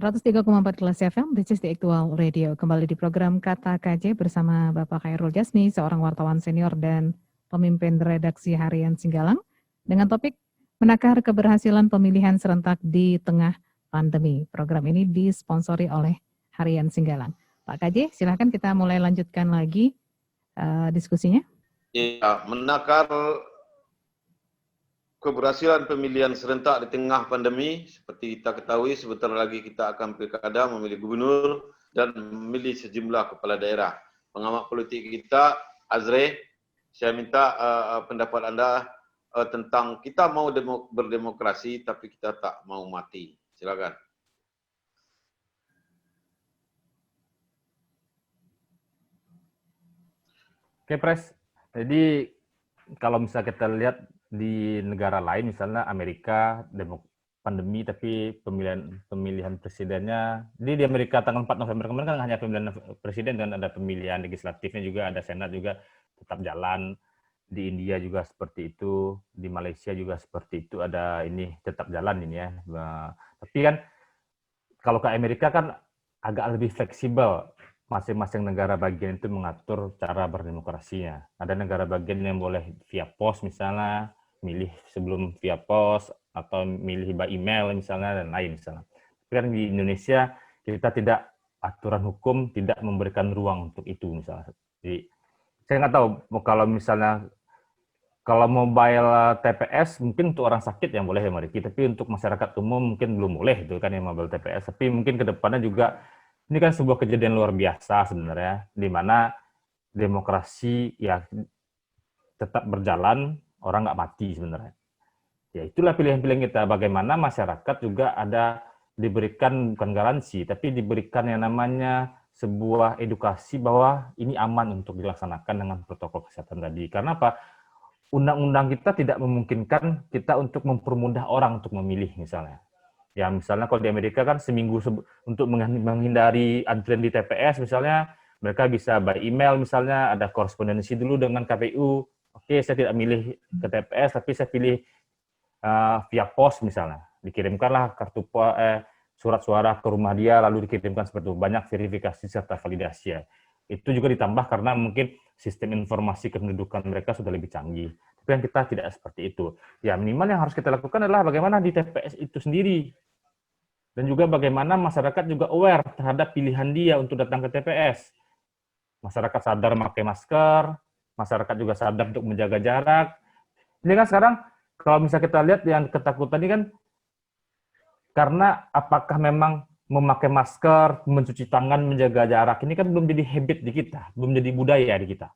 103,4 Kelas FM, this is the Actual Radio. Kembali di program Kata KJ bersama Bapak Khairul Jasmi, seorang wartawan senior dan pemimpin redaksi Harian Singgalang, dengan topik menakar keberhasilan pemilihan serentak di tengah pandemi. Program ini disponsori oleh Harian Singgalang. Pak KJ, silahkan kita mulai lanjutkan lagi diskusinya. Ya, menakar keberhasilan pemilihan serentak di tengah pandemi, seperti kita ketahui, sebentar lagi kita akan pilkada, memilih gubernur dan memilih sejumlah kepala daerah. Pengamat politik kita, Azre, saya minta pendapat anda tentang kita mau berdemokrasi tapi kita tak mau mati. Silakan. Oke, Pres. Jadi kalau misalnya kita lihat di negara lain, misalnya Amerika, pandemi tapi pemilihan presidennya di Amerika tanggal 4 November kemarin kan hanya pemilihan presiden dan ada pemilihan legislatifnya juga, ada senat juga tetap jalan. Di India juga seperti itu, di Malaysia juga seperti itu, ada ini tetap jalan ini ya. Tapi kan kalau ke Amerika kan agak lebih fleksibel. Masing-masing negara bagian itu mengatur cara berdemokrasinya. Ada negara bagian yang boleh via pos misalnya, milih sebelum via pos, atau milih by email misalnya, dan lain misalnya. Tapi kan di Indonesia, kita tidak, aturan hukum tidak memberikan ruang untuk itu misalnya. Jadi, saya nggak tahu, kalau misalnya, kalau mobile TPS mungkin untuk orang sakit yang boleh ya Mariki, tapi untuk masyarakat umum mungkin belum boleh itu kan yang mobile TPS. Tapi mungkin ke depannya juga, ini kan sebuah kejadian luar biasa sebenarnya, di mana demokrasi ya tetap berjalan, orang nggak mati sebenarnya. Ya itulah pilihan-pilihan kita, bagaimana masyarakat juga ada diberikan, bukan garansi, tapi diberikan yang namanya sebuah edukasi bahwa ini aman untuk dilaksanakan dengan protokol kesehatan tadi. Karena apa? Undang-undang kita tidak memungkinkan kita untuk mempermudah orang untuk memilih misalnya. Ya misalnya kalau di Amerika kan seminggu untuk menghindari antrian di TPS misalnya, mereka bisa by email misalnya, ada korespondensi dulu dengan KPU. Oke, saya tidak milih ke TPS, tapi saya pilih via pos misalnya. Dikirimkanlah surat suara ke rumah dia, lalu dikirimkan seperti itu. Banyak verifikasi serta validasi ya. Itu juga ditambah karena mungkin sistem informasi kependudukan mereka sudah lebih canggih. Tapi yang kita tidak seperti itu. Ya minimal yang harus kita lakukan adalah bagaimana di TPS itu sendiri. Dan juga bagaimana masyarakat juga aware terhadap pilihan dia untuk datang ke TPS. Masyarakat sadar memakai masker, masyarakat juga sadar untuk menjaga jarak. Ini kan sekarang, kalau misalnya kita lihat yang ketakutan ini kan, karena apakah memang memakai masker, mencuci tangan, menjaga jarak, ini kan belum jadi habit di kita, belum jadi budaya di kita.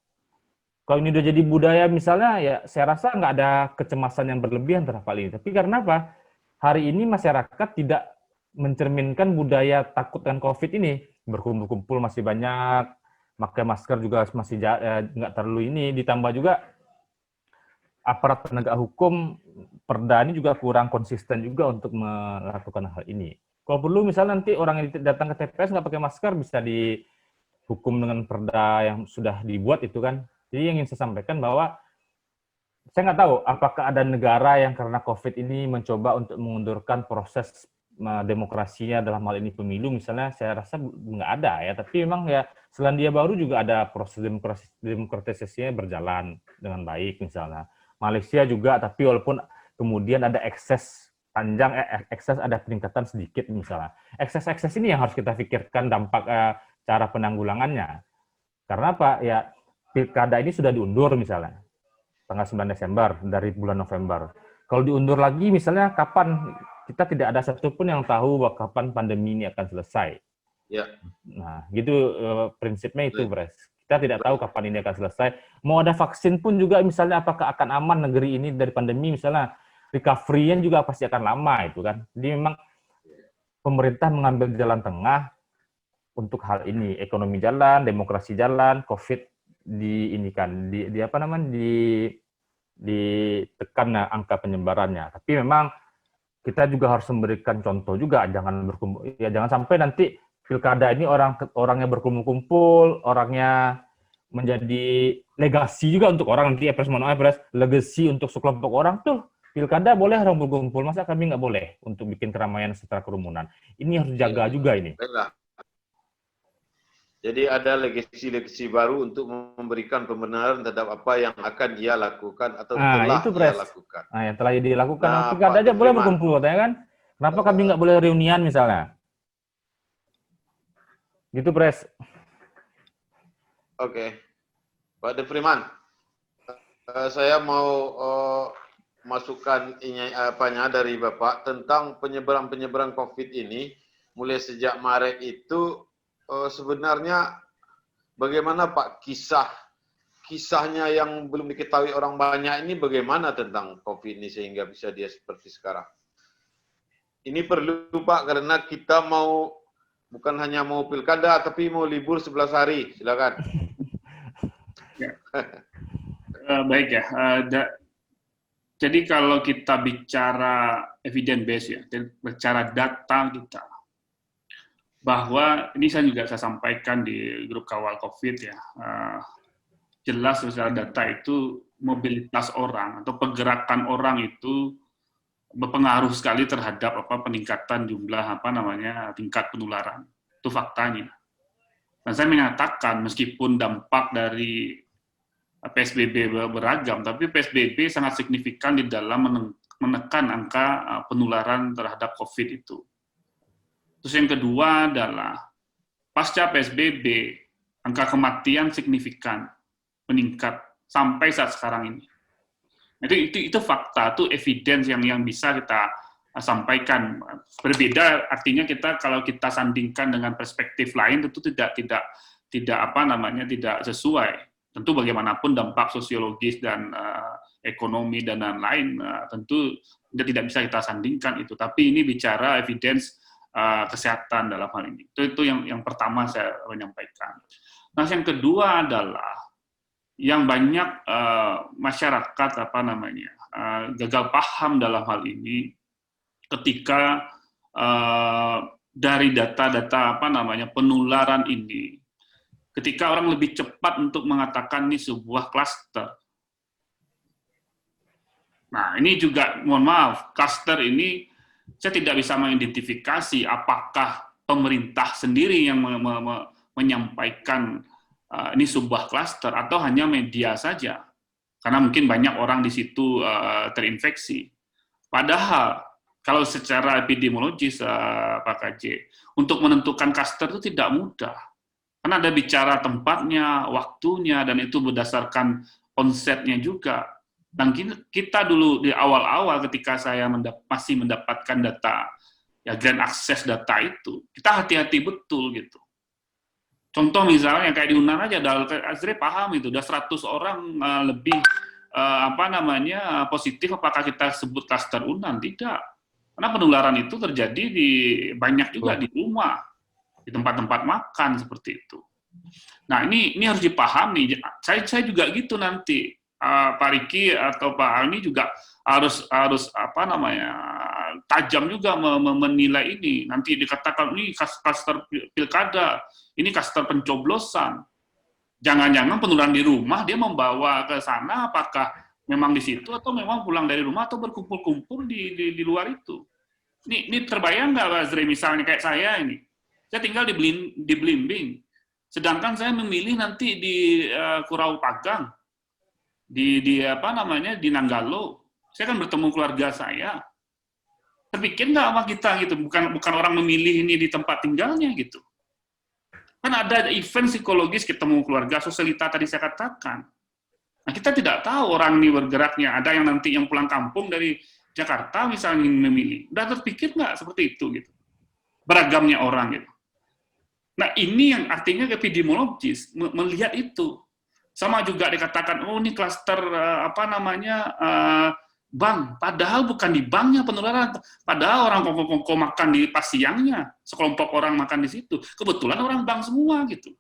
Kalau ini udah jadi budaya misalnya, ya saya rasa nggak ada kecemasan yang berlebihan terhadap hal ini. Tapi karena apa? Hari ini masyarakat tidak mencerminkan budaya takut dengan COVID ini. Berkumpul-kumpul masih banyak, pakai masker juga masih nggak terlalu ini. Ditambah juga aparat penegak hukum, Perda ini juga kurang konsisten juga untuk melakukan hal ini. Kalau perlu misalnya nanti orang yang datang ke TPS nggak pakai masker bisa dihukum dengan Perda yang sudah dibuat itu kan. Jadi yang ingin saya sampaikan bahwa saya nggak tahu apakah ada negara yang karena COVID ini mencoba untuk mengundurkan proses demokrasinya dalam hal ini pemilu misalnya, saya rasa nggak ada ya. Tapi memang ya Selandia Baru juga ada proses demokratisasinya berjalan dengan baik misalnya. Malaysia juga, tapi walaupun kemudian ada ekses panjang, ekses ada peningkatan sedikit misalnya. Ekses-ekses ini yang harus kita pikirkan dampak cara penanggulangannya. Karena apa? Ya pilkada ini sudah diundur misalnya, tanggal 9 Desember dari bulan November. Kalau diundur lagi misalnya kapan, kita tidak ada satupun yang tahu bahwa kapan pandemi ini akan selesai. Ya. Nah, gitu prinsipnya itu, Bres. Kita tidak tahu kapan ini akan selesai. Mau ada vaksin pun juga misalnya apakah akan aman negeri ini dari pandemi misalnya, recovery-nya juga pasti akan lama itu kan. Jadi memang pemerintah mengambil jalan tengah untuk hal ini, ekonomi jalan, demokrasi jalan, COVID ditekan angka penyebarannya. Tapi memang kita juga harus memberikan contoh juga, jangan berkumpul, ya jangan sampai nanti pilkada ini orangnya berkumpul-kumpul, orangnya menjadi legasi juga untuk orang nanti, legacy untuk sekelompok orang tuh pilkada boleh orang berkumpul, masa kami nggak boleh untuk bikin keramaian secara kerumunan? Ini harus jaga juga ini. Baiklah. Jadi ada legasi-legasi baru untuk memberikan pembenaran terhadap apa yang akan dia lakukan atau telah itu, dia Pres. lakukan. Nah, yang telah dilakukan, Nah, pilkada Pak aja boleh Defriman. berkumpul katanya kan? Kenapa kami nggak boleh reunian misalnya? Gitu, Pres. Oke. Pak Defriman, saya mau masukkan ini apanya dari Bapak tentang penyebaran COVID ini mulai sejak Maret itu sebenarnya bagaimana Pak kisahnya yang belum diketahui orang banyak ini bagaimana tentang COVID ini sehingga bisa dia seperti sekarang. Ini perlu Pak karena kita mau bukan hanya mau pilkada tapi mau libur 11 hari. Silakan. Ya. Baik ya. Jadi kalau kita bicara evidence base ya, bicara data kita, bahwa ini saya sampaikan di grup kawal COVID ya, jelas secara data itu mobilitas orang atau pergerakan orang itu berpengaruh sekali terhadap peningkatan jumlah tingkat penularan. Itu faktanya. Dan saya menyatakan meskipun dampak dari PSBB beragam, tapi PSBB sangat signifikan di dalam menekan angka penularan terhadap COVID itu. Terus yang kedua adalah pasca PSBB, angka kematian signifikan meningkat sampai saat sekarang ini. Itu fakta, itu evidence yang bisa kita sampaikan. Berbeda artinya kalau kita sandingkan dengan perspektif lain tentu tidak sesuai. Tentu bagaimanapun dampak sosiologis dan ekonomi dan lain-lain tentu tidak bisa kita sandingkan itu. Tapi ini bicara evidence kesehatan dalam hal ini. Itu yang pertama saya menyampaikan. Nah, yang kedua adalah yang banyak masyarakat gagal paham dalam hal ini ketika dari data-data penularan ini. Ketika orang lebih cepat untuk mengatakan ini sebuah klaster. Nah, ini juga, mohon maaf, klaster ini saya tidak bisa mengidentifikasi apakah pemerintah sendiri yang menyampaikan ini sebuah klaster atau hanya media saja. Karena mungkin banyak orang di situ terinfeksi. Padahal, kalau secara epidemiologis, Pak KJ, untuk menentukan klaster itu tidak mudah. Karena ada bicara tempatnya, waktunya, dan itu berdasarkan onsetnya juga. Dan kita dulu di awal-awal ketika saya masih mendapatkan data, ya grand access data itu, kita hati-hati betul gitu. Contoh misalnya kayak di Unan aja, Azri paham itu, udah 100 orang lebih positif, apakah kita sebut klaster Unan? Tidak. Karena penularan itu terjadi banyak juga di rumah, di tempat-tempat makan seperti itu. Nah, ini harus dipahami. Saya juga gitu nanti. Pak Riki atau Pak Almi juga harus tajam juga menilai ini. Nanti dikatakan ini klaster pilkada, ini klaster pencoblosan. Jangan-jangan penularan di rumah dia membawa ke sana, apakah memang di situ atau memang pulang dari rumah atau berkumpul-kumpul di luar itu. Ini terbayang nggak, Pak Azri, misalnya kayak saya ini. Saya tinggal di Belimbing, sedangkan saya memilih nanti di Kurau Pagang, di Nanggalo. Saya kan bertemu keluarga saya. Terpikir nggak sama kita gitu, bukan orang memilih ini di tempat tinggalnya gitu. Kan ada event psikologis ketemu keluarga, sosialita tadi saya katakan. Nah, kita tidak tahu orang ini bergeraknya. Ada yang nanti yang pulang kampung dari Jakarta misalnya memilih. Udah terpikir nggak seperti itu gitu? Beragamnya orang gitu. Nah, ini yang artinya epidemiologis melihat itu. Sama juga dikatakan, oh ini klaster bank. Padahal bukan di banknya penularan. Padahal orang kongko-kongko makan di pas siangnya, sekelompok orang makan di situ. Kebetulan orang bank semua gitu.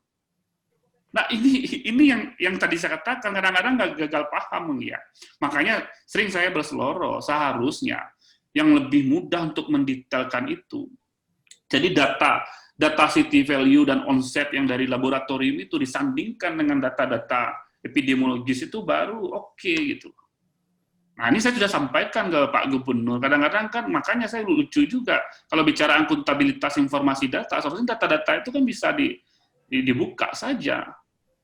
Nah, ini yang tadi saya katakan, kadang-kadang gagal paham ya. Makanya sering saya berseloroh, seharusnya yang lebih mudah untuk mendetailkan itu. Jadi data city value dan onset yang dari laboratorium itu disandingkan dengan data-data epidemiologis itu baru oke gitu. Nah, ini saya sudah sampaikan ke Pak Gubernur. Kadang-kadang kan, makanya saya lucu juga. Kalau bicara akuntabilitas informasi data, seharusnya data-data itu kan bisa dibuka saja.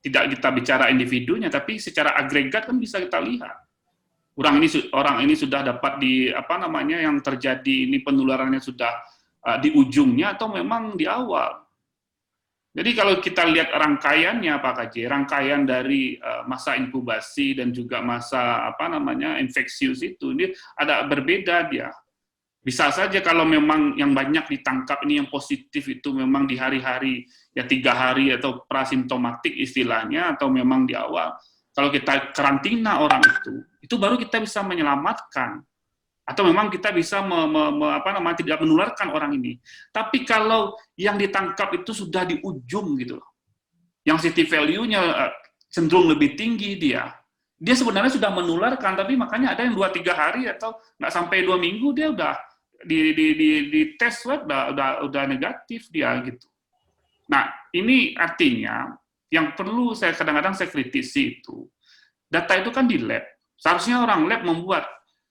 Tidak kita bicara individunya, tapi secara agregat kan bisa kita lihat. Orang ini sudah dapat yang terjadi ini penularannya sudah di ujungnya atau memang di awal. Jadi kalau kita lihat rangkaiannya Pak KJ, rangkaian dari masa inkubasi dan juga masa infeksius itu, ini ada berbeda dia. Bisa saja kalau memang yang banyak ditangkap ini yang positif itu memang di hari-hari ya 3 hari atau prasimptomatik istilahnya, atau memang di awal. Kalau kita karantina orang itu baru kita bisa menyelamatkan. Atau memang kita bisa tidak menularkan orang ini. Tapi kalau yang ditangkap itu sudah di ujung gitu loh, yang city value-nya cenderung lebih tinggi dia sebenarnya sudah menularkan, tapi makanya ada yang 2-3 hari atau nggak sampai 2 minggu dia udah di tes swab udah negatif dia gitu. Nah, ini artinya yang perlu saya kadang-kadang saya kritisi itu, data itu kan di lab. Seharusnya orang lab membuat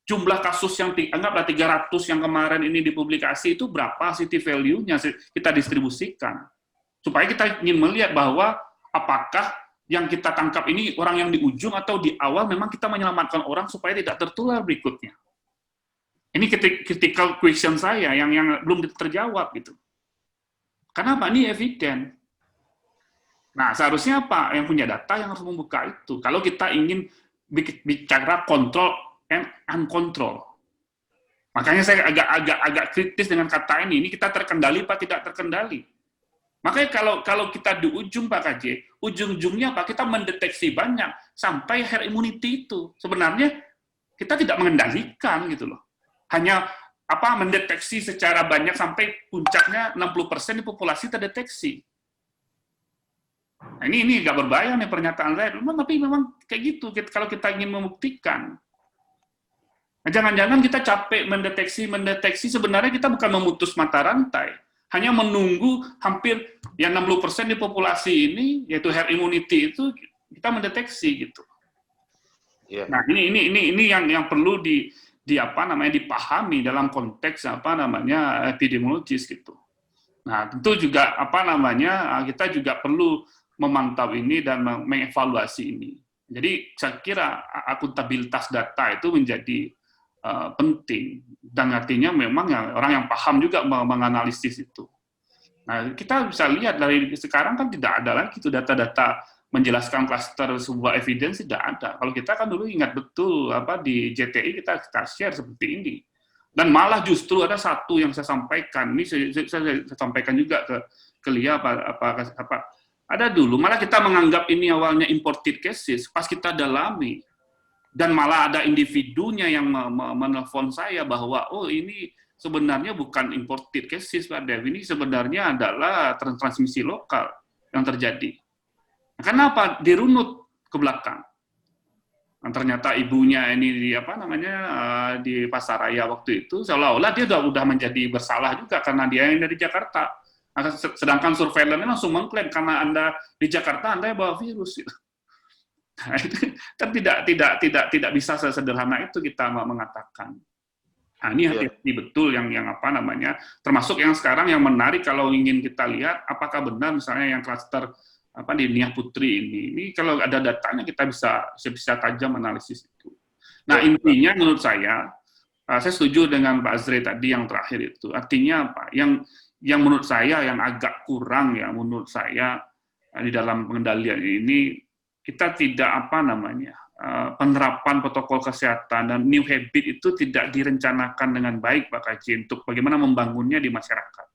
jumlah kasus yang anggaplah 300 yang kemarin ini dipublikasi itu berapa city value-nya kita distribusikan. Supaya kita ingin melihat bahwa apakah yang kita tangkap ini orang yang di ujung atau di awal memang kita menyelamatkan orang supaya tidak tertular berikutnya. Ini critical question saya yang belum terjawab gitu. Kenapa? Ini eviden. Nah, seharusnya apa? Yang punya data yang harus membuka itu. Kalau kita ingin bicara kontrol and uncontrol. Makanya saya agak kritis dengan kata ini. Ini kita terkendali apa tidak terkendali? Makanya kalau kita di ujung Pak KJ, ujung-ujungnya apa? Kita mendeteksi banyak sampai herd immunity itu. Sebenarnya kita tidak mengendalikan gitu loh. Hanya mendeteksi secara banyak sampai puncaknya 60% di populasi terdeteksi. Nah, ini agak berbahaya nih pernyataan saya. Tapi memang kayak gitu kalau kita ingin membuktikan. Nah, jangan-jangan kita capek mendeteksi, sebenarnya kita bukan memutus mata rantai, hanya menunggu hampir 60% di populasi ini, yaitu herd immunity itu kita mendeteksi gitu. Yeah. Nah, ini yang perlu dipahami dalam konteks epidemiologis gitu. Nah, tentu juga kita juga perlu memantau ini dan mengevaluasi ini. Jadi saya kira akuntabilitas data itu menjadi penting, dan artinya memang orang yang paham juga menganalisis itu. Nah, kita bisa lihat dari sekarang kan tidak ada lagi itu data-data menjelaskan klaster sebuah evidence, tidak ada. Kalau kita kan dulu ingat betul di JTI kita share seperti ini. Dan malah justru ada satu yang saya sampaikan, ini saya sampaikan juga ke Lia ada dulu malah kita menganggap ini awalnya imported cases, pas kita dalami dan malah ada individunya yang menelpon saya bahwa ini sebenarnya bukan imported cases Pak Dev, ini sebenarnya adalah transmisi lokal yang terjadi. Nah, kenapa dirunut ke belakang? Nah, ternyata ibunya ini di Pasaraya waktu itu seolah-olah dia udah menjadi bersalah juga karena dia yang dari Jakarta. Nah, sedangkan surveillance langsung mengklaim karena Anda di Jakarta Anda bawa virus gitu. Nah, itu kan tidak bisa sesederhana itu kita mengatakan. Nah, ini hati-hati betul yang termasuk yang sekarang yang menarik kalau ingin kita lihat apakah benar misalnya yang klaster di Nia Putri ini kalau ada datanya kita bisa tajam analisis itu. Nah, intinya menurut saya setuju dengan Pak Azri tadi yang terakhir itu. Artinya apa? Yang menurut saya yang agak kurang menurut saya di dalam pengendalian ini kita tidak penerapan protokol kesehatan dan new habit itu tidak direncanakan dengan baik Pak Kaji untuk bagaimana membangunnya di masyarakat.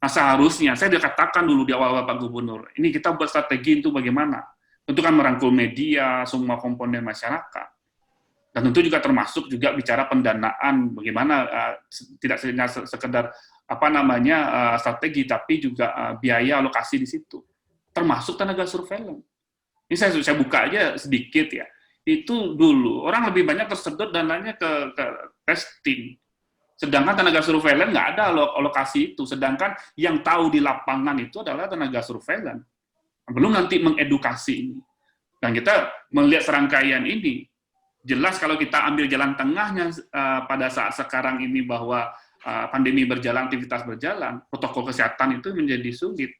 Nah, seharusnya saya sudah katakan dulu di awal Pak Gubernur, ini kita buat strategi itu bagaimana? Tentu kan merangkul media, semua komponen masyarakat. Dan tentu juga termasuk juga bicara pendanaan, bagaimana tidak hanya sekedar strategi, tapi juga biaya alokasi di situ. Termasuk tenaga surveillance. Ini saya buka aja sedikit ya. Itu dulu orang lebih banyak tersedot dananya ke testing. Sedangkan tenaga surveillance nggak ada alokasi itu. Sedangkan yang tahu di lapangan itu adalah tenaga surveillance. Belum nanti mengedukasi ini. Dan kita melihat serangkaian ini. Jelas kalau kita ambil jalan tengahnya pada saat sekarang ini bahwa pandemi berjalan, aktivitas berjalan, protokol kesehatan itu menjadi sulit.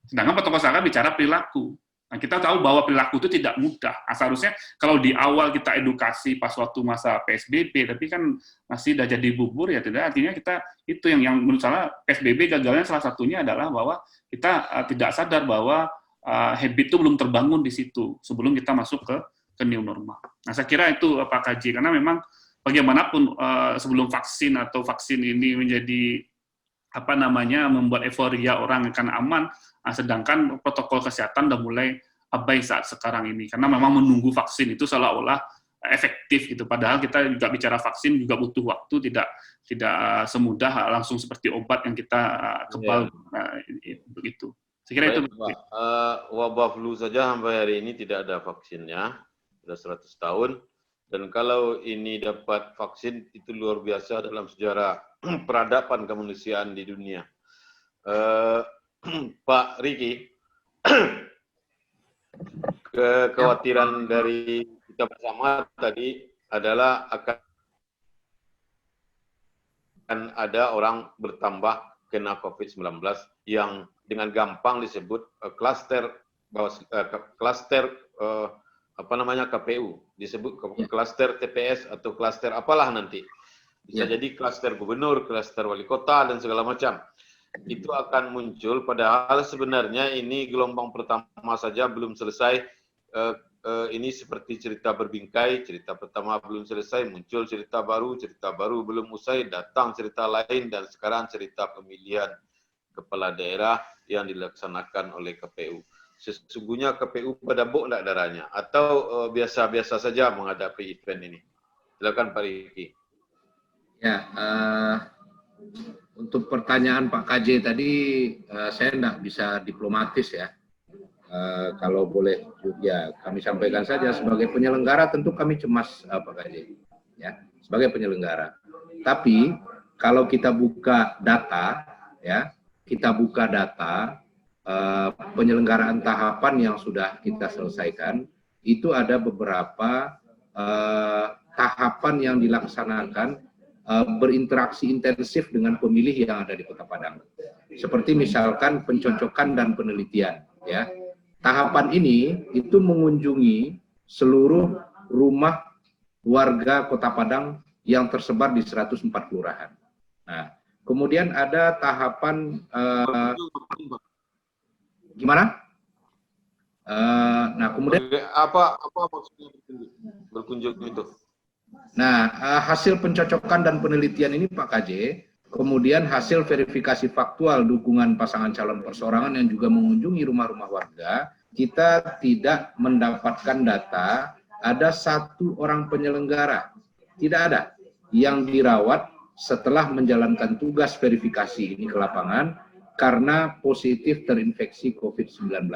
Sedangkan protokol kesehatan bicara perilaku. Nah, kita tahu bahwa perilaku itu tidak mudah. Seharusnya kalau di awal kita edukasi pas waktu masa PSBB, tapi kan masih udah jadi bubur ya, tidak. Artinya kita itu yang menurut saya PSBB gagalnya salah satunya adalah bahwa kita tidak sadar bahwa habit itu belum terbangun di situ sebelum kita masuk ke new normal. Nah, saya kira itu Pak KJ, karena memang bagaimanapun sebelum vaksin atau vaksin ini menjadi membuat euforia orang akan aman, sedangkan protokol kesehatan sudah mulai abai saat sekarang ini, karena memang menunggu vaksin itu seolah-olah efektif gitu. Padahal kita juga bicara vaksin juga butuh waktu, tidak semudah langsung seperti obat yang kita kebal begitu. Saya kira itu. Wabah flu saja sampai hari ini tidak ada vaksinnya. Sudah 100 tahun, dan kalau ini dapat vaksin itu luar biasa dalam sejarah peradaban kemanusiaan di dunia. Pak Riki, kekhawatiran dari kita bersama tadi adalah akan ada orang bertambah kena COVID-19 yang dengan gampang disebut klaster KPU, disebut klaster TPS atau klaster apalah nanti. Bisa jadi klaster gubernur, klaster wali kota, dan segala macam. Itu akan muncul, padahal sebenarnya ini gelombang pertama saja belum selesai. Ini seperti cerita berbingkai, cerita pertama belum selesai, muncul cerita baru belum usai, datang cerita lain, dan sekarang cerita pemilihan kepala daerah yang dilaksanakan oleh KPU. Sesungguhnya KPU berdabuk enggak darahnya, atau biasa-biasa saja menghadapi event ini? Silakan Pak Riki. Ya, untuk pertanyaan Pak KJ tadi, saya enggak bisa diplomatis ya. Kalau boleh ya kami sampaikan saja, sebagai penyelenggara tentu kami cemas Pak KJ, ya, sebagai penyelenggara. Tapi kalau kita buka data, ya, penyelenggaraan tahapan yang sudah kita selesaikan, itu ada beberapa tahapan yang dilaksanakan berinteraksi intensif dengan pemilih yang ada di Kota Padang. Seperti misalkan pencocokan dan penelitian, ya. Tahapan ini itu mengunjungi seluruh rumah warga Kota Padang yang tersebar di 104 kelurahan. Nah, kemudian ada tahapan gimana? Nah, kemudian apa maksudnya berkunjung itu? Nah, hasil pencocokan dan penelitian ini Pak KJ, kemudian hasil verifikasi faktual dukungan pasangan calon perseorangan yang juga mengunjungi rumah-rumah warga, kita tidak mendapatkan data ada satu orang penyelenggara, tidak ada, yang dirawat setelah menjalankan tugas verifikasi ini ke lapangan karena positif terinfeksi COVID-19.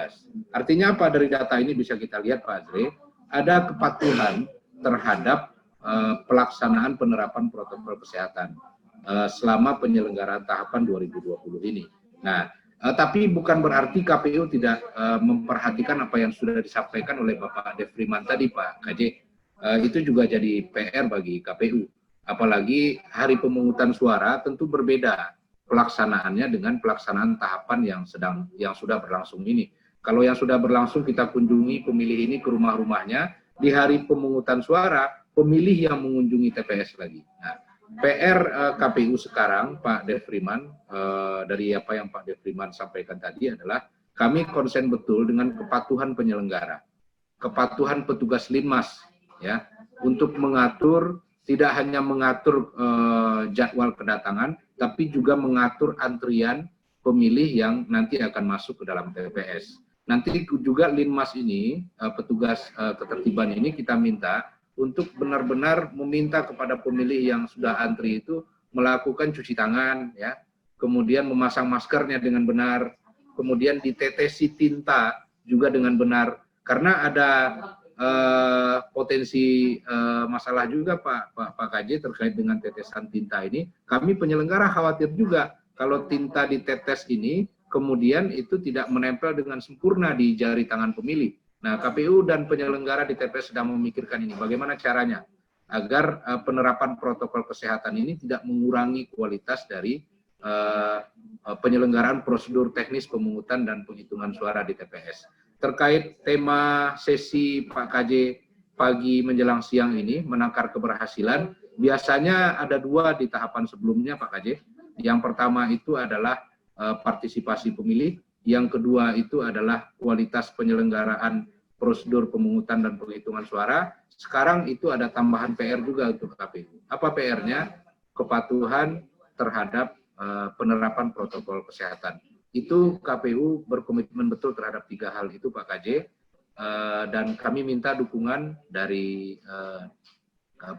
Artinya apa dari data ini bisa kita lihat Pak Azri, ada kepatuhan terhadap pelaksanaan penerapan protokol kesehatan selama penyelenggaraan tahapan 2020 ini. Nah, tapi bukan berarti KPU tidak memperhatikan apa yang sudah disampaikan oleh Bapak Defriman tadi Pak KJ. Itu juga jadi PR bagi KPU. Apalagi hari pemungutan suara tentu berbeda pelaksanaannya dengan pelaksanaan tahapan yang sudah berlangsung ini. Kalau yang sudah berlangsung kita kunjungi pemilih ini ke rumah-rumahnya, di hari pemungutan suara pemilih yang mengunjungi TPS lagi. Nah, PR KPU sekarang Pak Defriman, dari apa yang Pak Defriman sampaikan tadi adalah kami konsen betul dengan kepatuhan penyelenggara, kepatuhan petugas Linmas, ya, untuk mengatur, tidak hanya mengatur jadwal kedatangan, tapi juga mengatur antrian pemilih yang nanti akan masuk ke dalam TPS. Nanti juga Linmas ini, petugas ketertiban ini kita minta untuk benar-benar meminta kepada pemilih yang sudah antri itu melakukan cuci tangan, ya, kemudian memasang maskernya dengan benar, kemudian ditetesi tinta juga dengan benar, karena ada potensi masalah juga Pak KJ terkait dengan tetesan tinta ini. Kami penyelenggara khawatir juga kalau tinta ditetes ini kemudian itu tidak menempel dengan sempurna di jari tangan pemilih, Nah, KPU dan penyelenggara di TPS sedang memikirkan ini, bagaimana caranya agar penerapan protokol kesehatan ini tidak mengurangi kualitas dari penyelenggaraan prosedur teknis pemungutan dan penghitungan suara di TPS. Terkait tema sesi Pak KJ pagi menjelang siang ini, menakar keberhasilan, biasanya ada dua di tahapan sebelumnya Pak KJ. Yang pertama itu adalah partisipasi pemilih, yang kedua itu adalah kualitas penyelenggaraan prosedur pemungutan dan penghitungan suara. Sekarang itu ada tambahan PR juga untuk KPU. Apa PR-nya? Kepatuhan terhadap penerapan protokol kesehatan. Itu KPU berkomitmen betul terhadap 3 hal itu Pak KJ, dan kami minta dukungan dari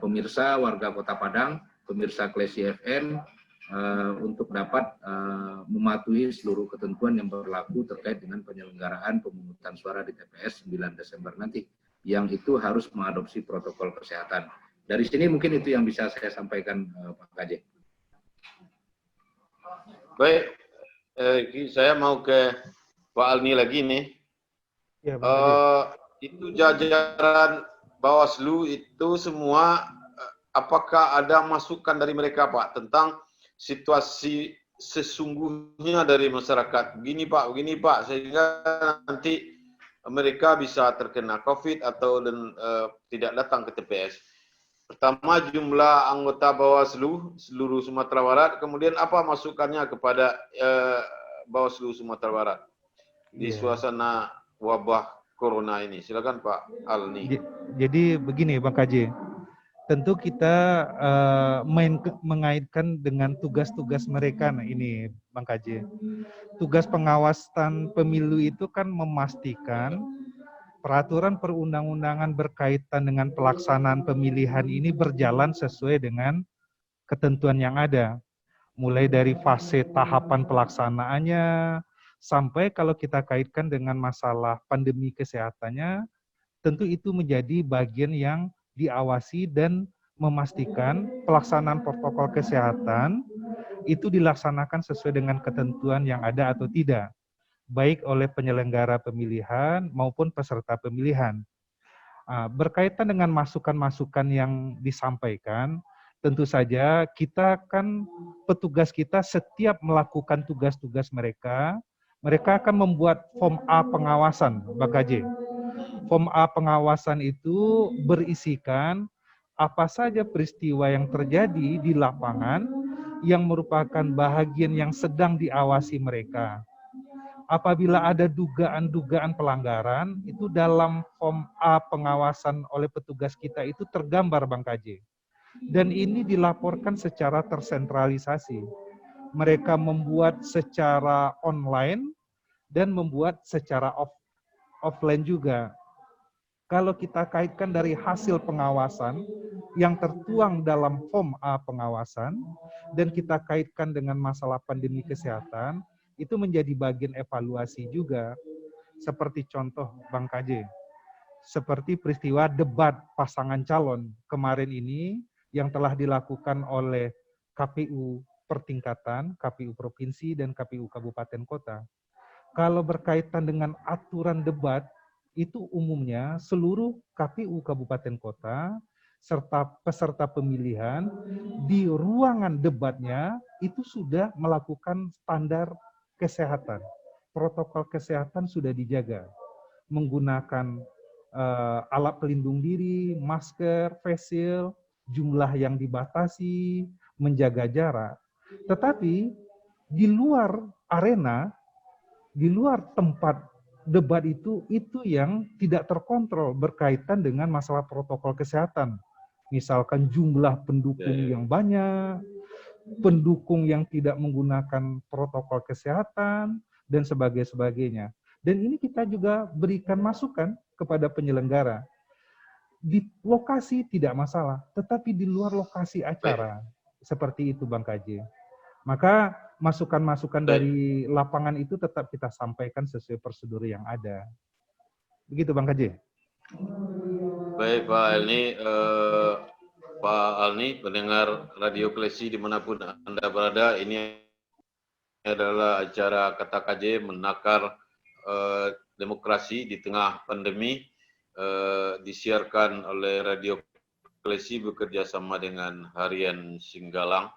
pemirsa warga Kota Padang, pemirsa Klesi FM, untuk dapat mematuhi seluruh ketentuan yang berlaku terkait dengan penyelenggaraan pemungutan suara di TPS 9 Desember nanti, yang itu harus mengadopsi protokol kesehatan. Dari sini mungkin itu yang bisa saya sampaikan Pak KJ. Baik, saya mau ke Pak Alni lagi nih. Ya, Itu jajaran Bawaslu itu semua, apakah ada masukan dari mereka Pak tentang situasi sesungguhnya dari masyarakat? Begini Pak, sehingga nanti mereka bisa terkena COVID atau tidak datang ke TPS. Pertama, jumlah anggota Bawaslu seluruh Sumatera Barat, kemudian apa masukannya kepada Bawaslu Sumatera Barat di suasana wabah Corona ini? Silakan Pak Alni. Jadi begini Bang KJ, tentu kita mengaitkan dengan tugas-tugas mereka. Nah ini Bang KJ, tugas pengawasan pemilu itu kan memastikan peraturan perundang-undangan berkaitan dengan pelaksanaan pemilihan ini berjalan sesuai dengan ketentuan yang ada. Mulai dari fase tahapan pelaksanaannya, sampai kalau kita kaitkan dengan masalah pandemi kesehatannya, tentu itu menjadi bagian yang diawasi dan memastikan pelaksanaan protokol kesehatan itu dilaksanakan sesuai dengan ketentuan yang ada atau tidak, baik oleh penyelenggara pemilihan maupun peserta pemilihan. Berkaitan dengan masukan-masukan yang disampaikan, tentu saja kita kan petugas kita setiap melakukan tugas-tugas mereka akan membuat form A pengawasan, Bang KJ. Form A pengawasan itu berisikan apa saja peristiwa yang terjadi di lapangan yang merupakan bahagian yang sedang diawasi mereka. Apabila ada dugaan-dugaan pelanggaran, itu dalam form A pengawasan oleh petugas kita itu tergambar Bang KJ. Dan ini dilaporkan secara tersentralisasi. Mereka membuat secara online dan membuat secara offline juga. Kalau kita kaitkan dari hasil pengawasan yang tertuang dalam form A pengawasan dan kita kaitkan dengan masalah pandemi kesehatan, itu menjadi bagian evaluasi juga. Seperti contoh Bang KJ, seperti peristiwa debat pasangan calon kemarin ini yang telah dilakukan oleh KPU pertingkatan, KPU provinsi, dan KPU kabupaten kota. Kalau berkaitan dengan aturan debat, itu umumnya seluruh KPU kabupaten kota serta peserta pemilihan di ruangan debatnya itu sudah melakukan standar kesehatan. Protokol kesehatan sudah dijaga. Menggunakan alat pelindung diri, masker, face shield, jumlah yang dibatasi, menjaga jarak. Tetapi di luar arena, di luar tempat debat itu yang tidak terkontrol berkaitan dengan masalah protokol kesehatan. Misalkan jumlah pendukung yang banyak, pendukung yang tidak menggunakan protokol kesehatan, dan sebagainya. Dan ini kita juga berikan masukan kepada penyelenggara. Di lokasi tidak masalah, tetapi di luar lokasi acara. Seperti itu Bang KJ. Maka masukan-masukan dari lapangan itu tetap kita sampaikan sesuai prosedur yang ada. Begitu Bang KJ. Baik Pak Alni, Pak Alni, pendengar Radio Klesi dimanapun Anda berada, ini adalah acara Kata KJ menakar demokrasi di tengah pandemi, disiarkan oleh Radio Klesi bekerja sama dengan Harian Singgalang.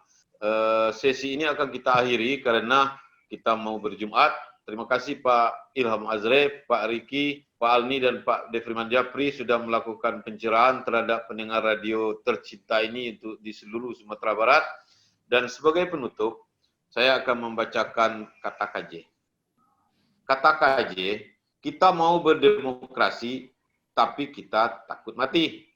Sesi ini akan kita akhiri karena kita mau berjumat. Terima kasih Pak Ilham Azre, Pak Riki, Pak Alni dan Pak Defriman Japri sudah melakukan pencerahan terhadap pendengar radio tercinta ini untuk di seluruh Sumatera Barat. Dan sebagai penutup, saya akan membacakan kata KJ. Kata KJ, kita mau berdemokrasi, tapi kita takut mati.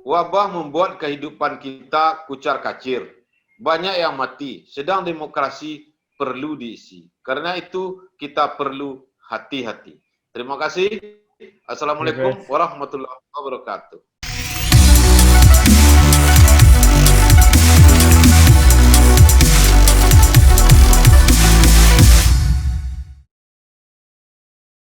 Wabah membuat kehidupan kita kucar-kacir. Banyak yang mati, sedang demokrasi perlu diisi. Karena itu kita perlu hati-hati. Terima kasih. Assalamualaikum warahmatullahi wabarakatuh.